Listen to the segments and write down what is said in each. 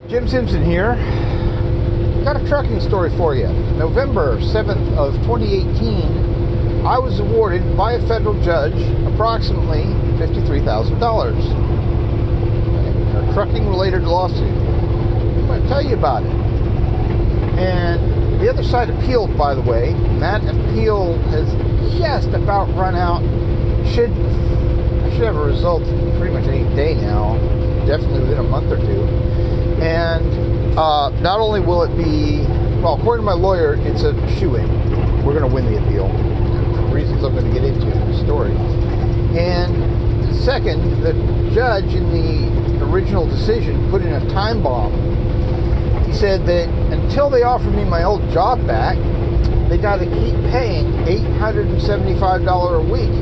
Jim Simpson here. Got a trucking story for you. November 7th of 2018, I was awarded by a federal judge approximately $53,000 in a trucking-related lawsuit. I'm going to tell you about it. And the other side appealed, by the way. And that appeal has just about run out. I should have a result pretty much any day now, definitely within a month or two. And not only will it be, well, according to my lawyer, it's a shoo-in. We're going to win the appeal for reasons I'm going to get into in the story. And second, the judge in the original decision put in a time bomb. He said that until they offer me my old job back, they got to keep paying $875 a week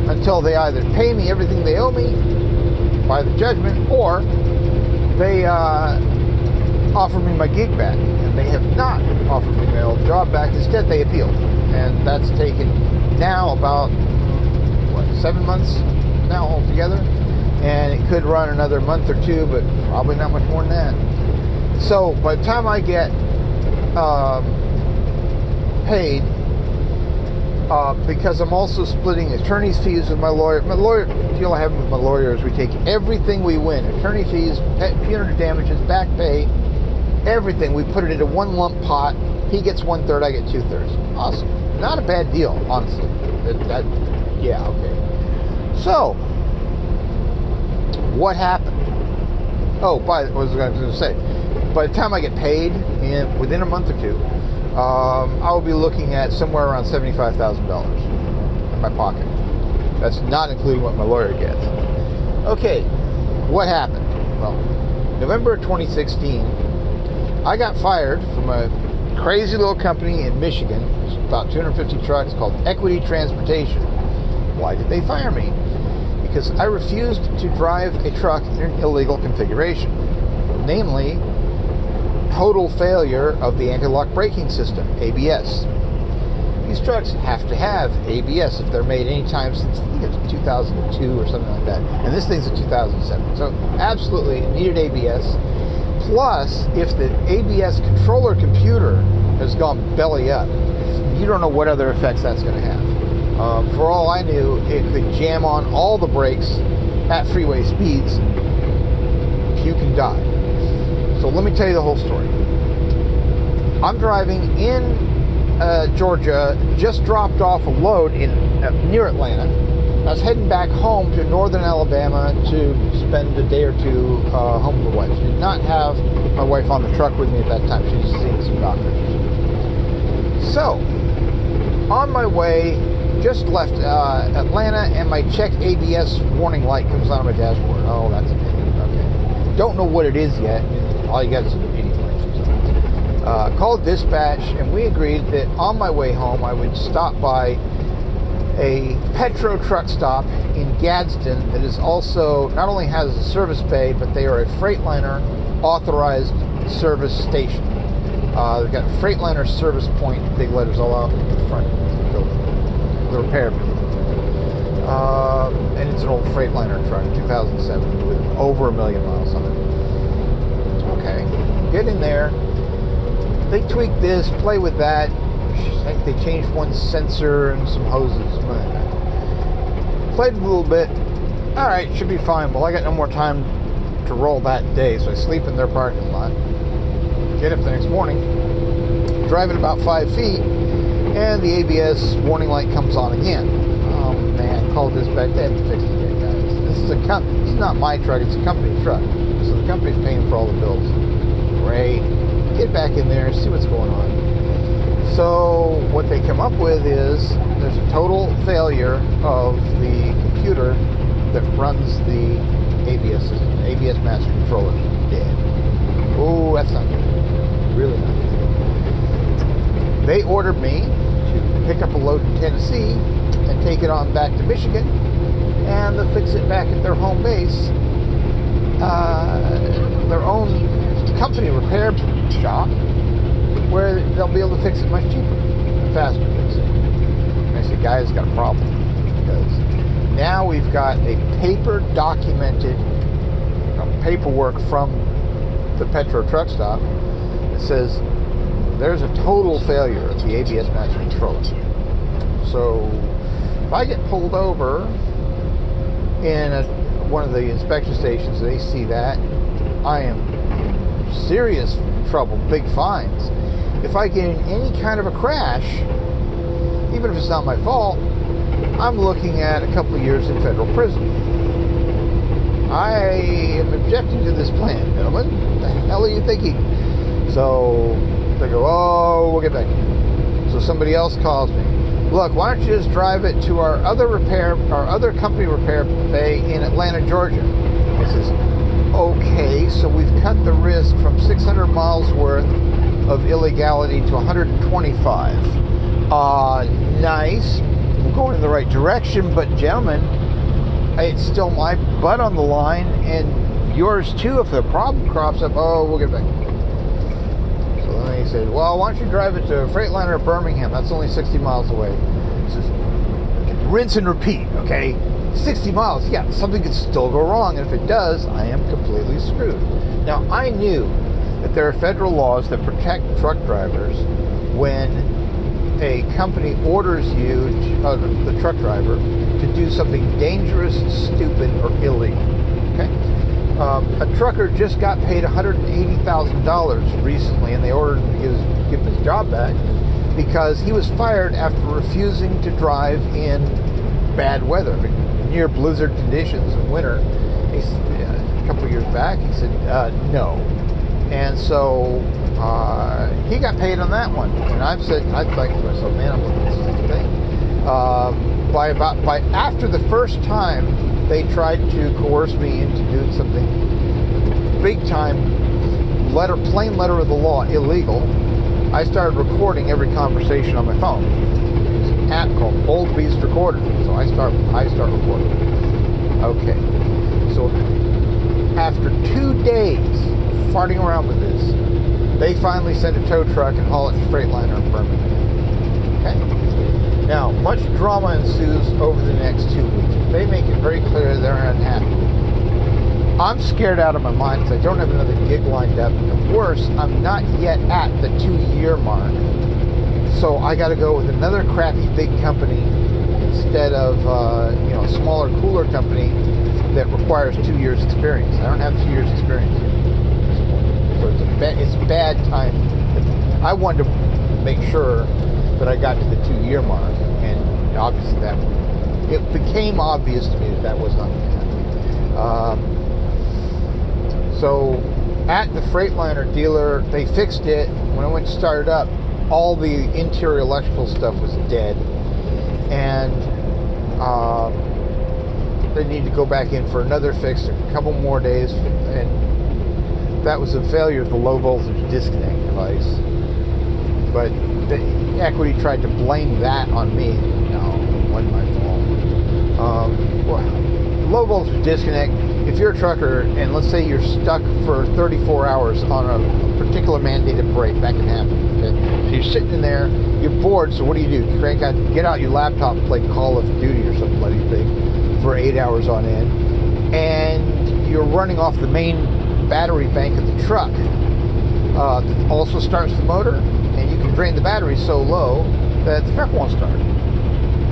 until they either pay me everything they owe me by the judgment, or they offer me my gig back. And they have not offered me my old job back. Instead, they appealed. And that's taken now about, 7 months now altogether. And it could run another month or two, but probably not much more than that. So by the time I get paid, because I'm also splitting attorney's fees with my lawyer. The deal I have with my lawyer is we take everything we win, attorney fees, punitive damages, back pay, everything. We put it into one lump pot. He gets 1/3, I get 2/3. Awesome. Not a bad deal, honestly. Yeah, okay. So, what happened? Oh, what was I going to say? By the time I get paid, within a month or two, I will be looking at somewhere around $75,000 in my pocket. That's not including what my lawyer gets. Okay, what happened? Well, November 2016, I got fired from a crazy little company in Michigan. It's about 250 trucks, called Equity Transportation. Why did they fire me? Because I refused to drive a truck in an illegal configuration. Namely, total failure of the anti-lock braking system, ABS. These trucks have to have ABS if they're made any time since, I think it's 2002 or something like that. And this thing's a 2007. So absolutely needed ABS. Plus, if the ABS controller computer has gone belly up, you don't know what other effects that's going to have. For all I knew, it could jam on all the brakes at freeway speeds. You can die. So let me tell you the whole story. I'm driving in Georgia, just dropped off a load in near Atlanta. I was heading back home to northern Alabama to spend a day or two home with the wife. Did not have my wife on the truck with me at that time. She was seeing some doctors. So, on my way, just left Atlanta, and my check ABS warning light comes on my dashboard. Oh, that's a pain. Okay. Don't know what it is yet. All you got is a repeating light. Called dispatch, and we agreed that on my way home I would stop by a Petro truck stop in Gadsden that is also, not only has a service bay, but they are a Freightliner authorized service station. They've got Freightliner service point, big letters all out in the front of the building, the repair building. And it's an old Freightliner truck, 2007, with over 1 million miles on it. Okay, get in there. They tweak this, play with that. I think they changed one sensor and some hoses. Played a little bit. All right, should be fine. Well, I got no more time to roll that day, so I sleep in their parking lot. Get up the next morning, driving about 5 feet, and the ABS warning light comes on again. Oh man, called this back. They haven't fixed it yet, guys. This is not my truck. It's a company truck. So the company's paying for all the bills. Great. Get back in there, see what's going on. So what they come up with is there's a total failure of the computer that runs the ABS system. The ABS master controller is dead. Oh, that's not good. Really not good. They ordered me to pick up a load in Tennessee and take it on back to Michigan, and they'll fix it back at their home base. Their own company repair shop, where they'll be able to fix it much cheaper and faster, they say. And I say, guys, got a problem, because now we've got a paper documented paperwork from the Petro truck stop. It says there's a total failure of the ABS master controller. So if I get pulled over in one of the inspection stations, they see that, I am in serious trouble, big fines. If I get in any kind of a crash, even if it's not my fault, I'm looking at a couple of years in federal prison. I am objecting to this plan, gentlemen. What the hell are you thinking? So they go, oh, we'll get back to you. So somebody else calls me. Look, why don't you just drive it to our other company repair bay in Atlanta, Georgia? I says, okay, so we've cut the risk from 600 miles worth of illegality to 125. Nice. We're going in the right direction, but gentlemen, it's still my butt on the line, and yours too if the problem crops up. Oh, we'll get back. So then he said, well, why don't you drive it to Freightliner at Birmingham? That's only 60 miles away. He says, rinse and repeat, okay? 60 miles, yeah, something could still go wrong, and if it does, I am completely screwed. Now, I knew that there are federal laws that protect truck drivers when a company orders you, the truck driver, to do something dangerous, stupid, or illegal. Okay? A trucker just got paid $180,000 recently, and they ordered him to give his job back because he was fired after refusing to drive in bad weather, near blizzard conditions in winter. A couple of years back, he said no, and so he got paid on that one. And I thought to myself, man, I'm looking at this stupid thing. By after the first time they tried to coerce me into doing something big time, plain letter of the law, illegal, I started recording every conversation on my phone. There's an app called Old Beast Recorder. So I start recording. Okay. So after 2 days of farting around with this, they finally sent a tow truck and haul it to Freightliner in Birmingham. Okay? Now, much drama ensues over the next 2 weeks. They make it very clear they're unhappy. I'm scared out of my mind because I don't have another gig lined up. And worse, I'm not yet at the 2-year mark. So I got to go with another crappy big company instead of a smaller, cooler company that requires 2 years experience. I don't have 2 years experience at this point. So it's bad time. I wanted to make sure that I got to the 2-year mark, and obviously it became obvious to me that was not going to happen. So at the Freightliner dealer, they fixed it. When I went to start it up, all the interior electrical stuff was dead, and they need to go back in for another fix, a couple more days, and that was a failure of the low voltage disconnect device. But the equity tried to blame that on me. No, it wasn't my fault. Low voltage disconnect, if you're a trucker and let's say you're stuck for 34 hours on a particular mandated break, that can happen. Okay? So you're sitting in there, you're bored, so what do? You get out your laptop and play Call of Duty or something bloody big for 8 hours on end, and you're running off the main battery bank of the truck that also starts the motor, and you can drain the battery so low that the truck won't start.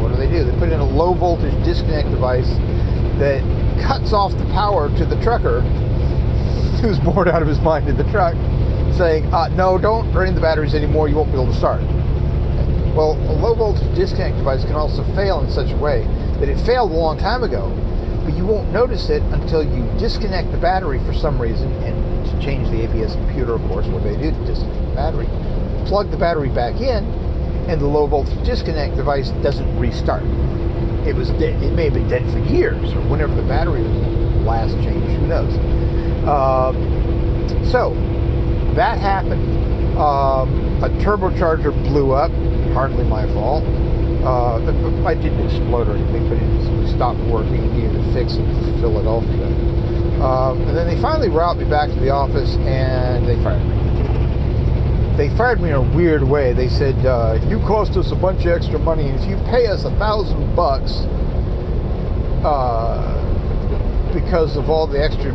What do? They put in a low voltage disconnect device that cuts off the power to the trucker who's bored out of his mind in the truck, saying, no, don't drain the batteries anymore, you won't be able to start. Okay. Well, a low voltage disconnect device can also fail in such a way that it failed a long time ago, but you won't notice it until you disconnect the battery for some reason, and to change the ABS computer, of course, what they do to disconnect the battery, plug the battery back in, and the low voltage disconnect device doesn't restart. It was dead. It may have been dead for years, or whenever the battery was last changed, who knows. So that happened. A turbocharger blew up, hardly my fault. I didn't explode or anything, but it just stopped working and needed to fix it in Philadelphia. And then they finally routed me back to the office, and they fired me. They fired me in a weird way. They said, you cost us a bunch of extra money, and if you pay us $1,000 because of all the extra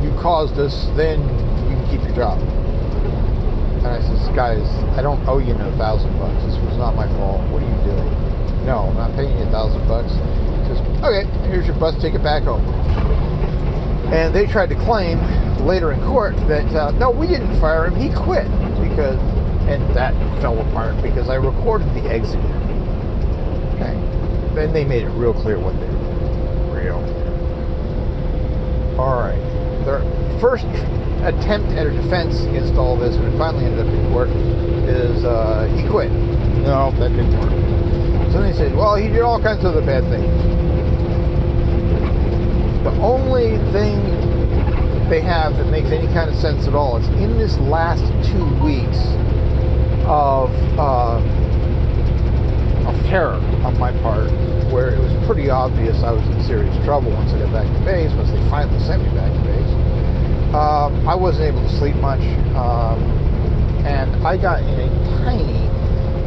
you caused us, then you keep your job. And I says, guys, I don't owe you no $1,000. This was not my fault. What are you doing? No, I'm not paying you $1,000. He says, okay, here's your bus ticket back home. And they tried to claim later in court that, no, we didn't fire him. He quit. And that fell apart because I recorded the exit. Okay. Then they made it real clear what they were doing. Real clear. All right. Their first attempt at a defense against all this, when it finally ended up in court, is he quit. No, that didn't work. So they said, well, he did all kinds of other bad things. The only thing they have that makes any kind of sense at all is in this last 2 weeks of terror on my part, where it was pretty obvious I was in serious trouble once I got back to base, once they finally sent me back to base. I wasn't able to sleep much, and I got in a tiny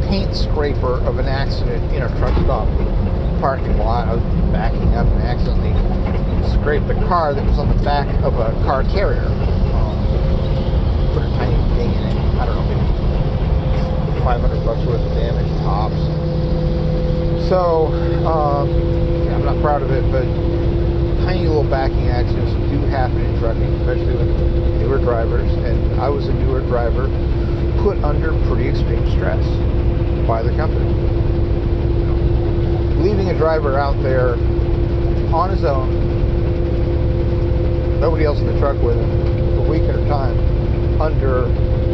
paint scraper of an accident in a truck stop parking lot. I was backing up and accidentally scraped the car that was on the back of a car carrier. Put a tiny thing in it. I don't know, maybe $500 worth of damage tops. So, yeah, I'm not proud of it, but tiny little backing accidents do happen in trucking, especially with newer drivers. And I was a newer driver put under pretty extreme stress by the company. You know, leaving a driver out there on his own, nobody else in the truck with him, for a week at a time, under,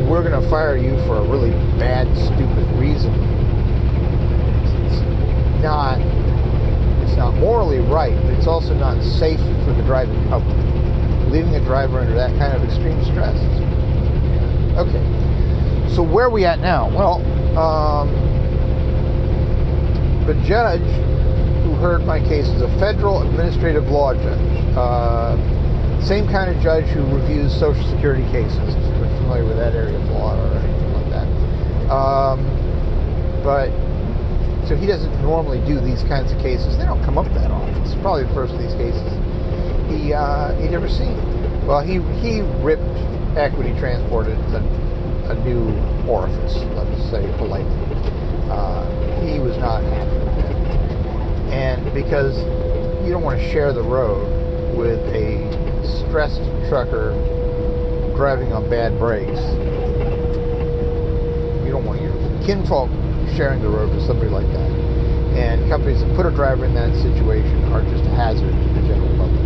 we're going to fire you for a really bad, stupid reason. It's not morally right, but it's also not safe for the driving public. Leaving a driver under that kind of extreme stress. Yeah. Okay. So where are we at now? Well, the judge who heard my case is a federal administrative law judge. Same kind of judge who reviews Social Security cases, if you're familiar with that area of law or anything like that. So he doesn't normally do these kinds of cases. They don't come up that often. It's probably the first of these cases he'd ever seen. Well, he ripped Equity Transported a new orifice, let's say politely. He was not happy with it. And because you don't want to share the road with a stressed trucker driving on bad brakes, you don't want your kinfolk sharing the road with somebody like that. And companies that put a driver in that situation are just a hazard to the general public.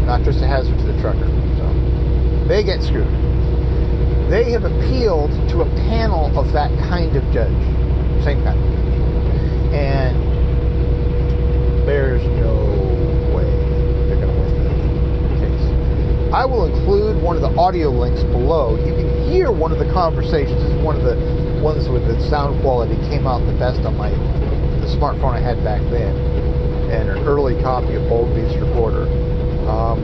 Not just a hazard to the trucker. So they get screwed. They have appealed to a panel of that kind of judge. Same kind of judge. And there's no way they're going to win the case. I will include one of the audio links below. You can hear one of the conversations. This is one of the ones with the sound quality came out the best on the smartphone I had back then, and an early copy of Bold Beast Recorder.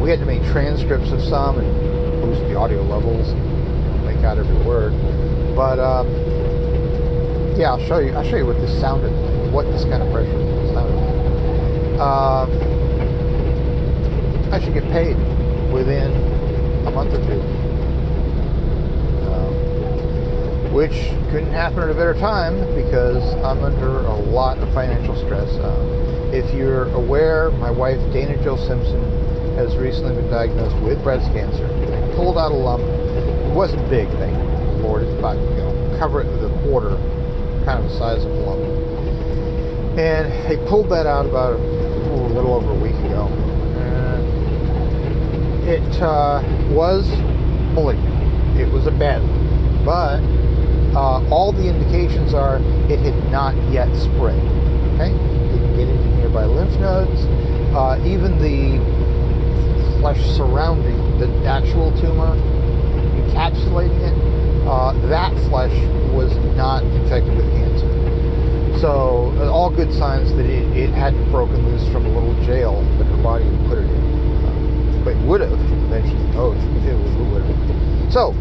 We had to make transcripts of some and boost the audio levels, make out every word. But yeah, I'll show you what this sounded like, what this kind of pressure sounded like. I should get paid within a month or two. Which couldn't happen at a better time because I'm under a lot of financial stress. If you're aware, my wife, Dana Jo Simpson, has recently been diagnosed with breast cancer. They pulled out a lump. It wasn't big, thank the Lord. It's about, cover it with a quarter, kind of the size of a lump. And they pulled that out about a little over a week ago. And it was malignant. It was a bad one. But all the indications are it had not yet spread. Okay? Didn't get into nearby lymph nodes. Even the flesh surrounding the actual tumor, encapsulating it, that flesh was not infected with cancer. So, all good signs that it hadn't broken loose from a little jail that her body had put it in. But it would have eventually. Oh, it would have. So,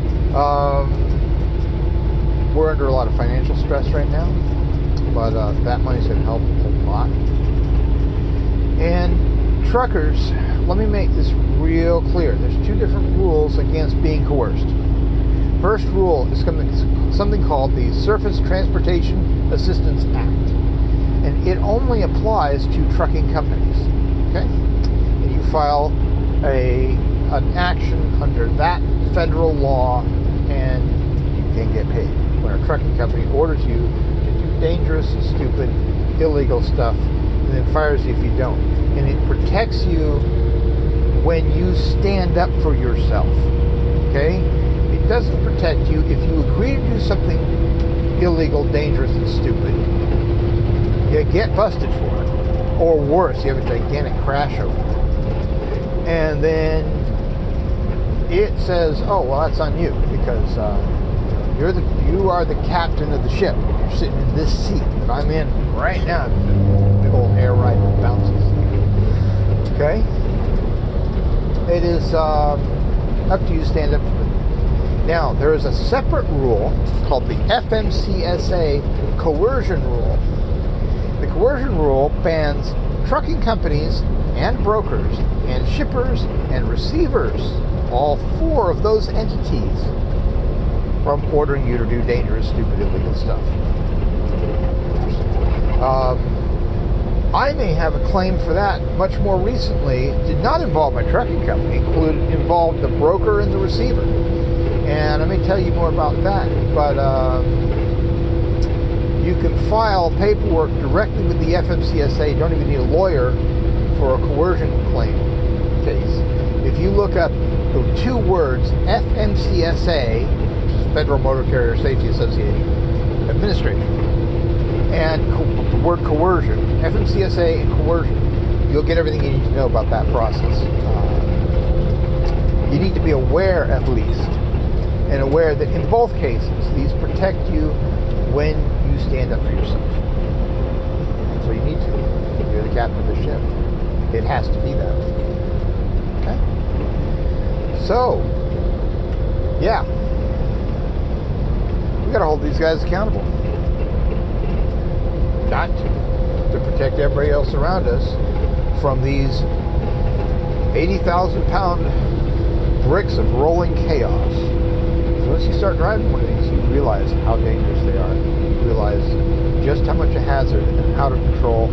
we're under a lot of financial stress right now, but that money's going to help a lot. And truckers, let me make this real clear. There's two different rules against being coerced. First rule is something called the Surface Transportation Assistance Act. And it only applies to trucking companies. Okay? And you file an action under that federal law and you can get paid. When a trucking company orders you to do dangerous, stupid, illegal stuff and then fires you if you don't. And it protects you when you stand up for yourself. Okay? It doesn't protect you if you agree to do something illegal, dangerous, and stupid. You get busted for it. Or worse, you have a gigantic crash over it. And then it says, oh, well, that's on you because you are the captain of the ship. You're sitting in this seat that I'm in right now. Big old air ride that bounces. Okay? It is up to you to stand up for it. Now, there is a separate rule called the FMCSA coercion rule. The coercion rule bans trucking companies and brokers and shippers and receivers, all four of those entities, from ordering you to do dangerous, stupid, illegal stuff. I may have a claim for that much more recently. It did not involve my trucking company. It involved the broker and the receiver. And I may tell you more about that. But you can file paperwork directly with the FMCSA. You don't even need a lawyer for a coercion claim case. If you look up the two words FMCSA, which is Federal Motor Carrier Safety Association Administration, and the word coercion, FMCSA and coercion, you'll get everything you need to know about that process. You need to be aware, at least, and aware that in both cases, these protect you when you stand up for yourself. So you need to. You're the captain of the ship. It has to be that way. Okay? So, yeah. We gotta hold these guys accountable. Got to protect everybody else around us from these 80,000 pound bricks of rolling chaos. So once you start driving one of these, you realize how dangerous they are. You realize just how much a hazard and out of control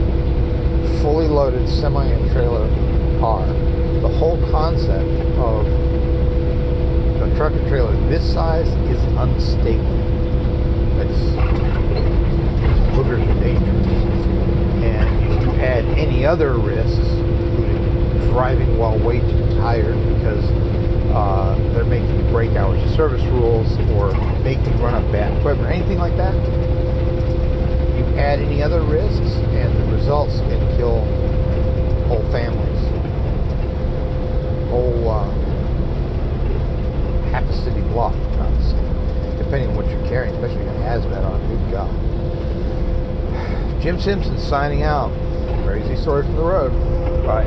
fully loaded semi and trailer are. The whole concept of a truck and trailer this size is unstable. It's boogers are dangerous. And if you add any other risks, including driving while way too tired because they're making you break hours of service rules or making you run up bad equipment or anything like that, you add any other risks and the results can kill whole families, whole half a city block, for God's sake, depending on what you're carrying, especially if you got hazmat on. Good God. Jim Simpson signing out. Crazy story from the road. Bye.